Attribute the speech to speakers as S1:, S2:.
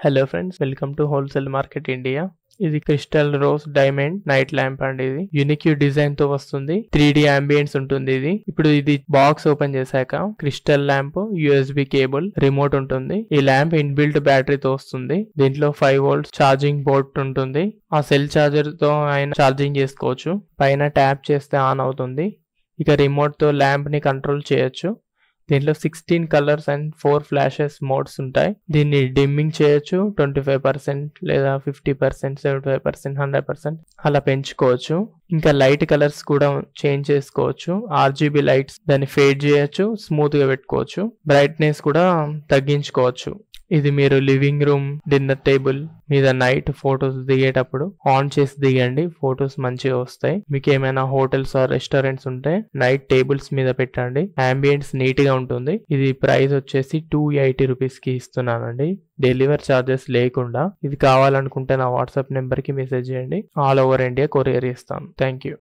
S1: Hello friends, welcome to wholesale market India. ఇది crystal rose diamond night lamp అండి. ఇది unique design తో వస్తుంది. 3D అంబియన్స్ ఉంటుంది. ఇప్పుడు ఇది బాక్స్ ఓపెన్ చేశాక crystal lamp, USB cable, remote ఉంటుంది. ఈ ల్యాంప్ ఇన్బిల్ట్ బ్యాటరీతో వస్తుంది. దీంట్లో 5 వోల్ట్స్ ఛార్జింగ్ పోర్ట్ ఉంటుంది. ఆ సెల్ ఛార్జర్ తో ఆయన ఛార్జింగ్ చేసుకోవచ్చు. పైన ట్యాప్ చేస్తే ఆన్ అవుతుంది. ఇక రిమోట్ తో ల్యాంప్ ని కంట్రోల్ చేయొచ్చు. దీంట్లో 16 కలర్స్ అండ్ 4 ఫ్లాషెస్ మోడ్స్ ఉంటాయి. దీన్ని డిమ్మింగ్ చేయొచ్చు. 25% లేదా 50%, 75%, 100% అలా పెంచుకోవచ్చు. ఇంకా లైట్ కలర్స్ కూడా చేంజ్ చేసుకోవచ్చు. RGB లైట్స్ దాన్ని ఫేడ్ చేయొచ్చు, స్మూత్ గా పెట్టుకోవచ్చు. బ్రైట్నెస్ కూడా తగ్గించుకోవచ్చు. ఇది మీరు లివింగ్ రూమ్, డిన్నర్ టేబుల్ మీద నైట్ ఫొటోస్ దిగేటప్పుడు ఆన్ చేసి దిగండి. ఫొటోస్ మంచిగా వస్తాయి. మీకు ఏమైనా హోటల్స్ ఆర్ రెస్టారెంట్స్ ఉంటే నైట్ టేబుల్స్ మీద పెట్టండి. అంబియన్స్ నీట్ గా ఉంటుంది. ఇది ప్రైస్ వచ్చేసి 280 రూపీస్ కి ఇస్తున్నానండి, డెలివరీ చార్జెస్ లేకుండా. ఇది కావాలనుకుంటే నా వాట్సాప్ నెంబర్ కి మెసేజ్ చేయండి. ఆల్ ఓవర్ ఇండియా కొరియర్ ఇస్తాను. Thank you.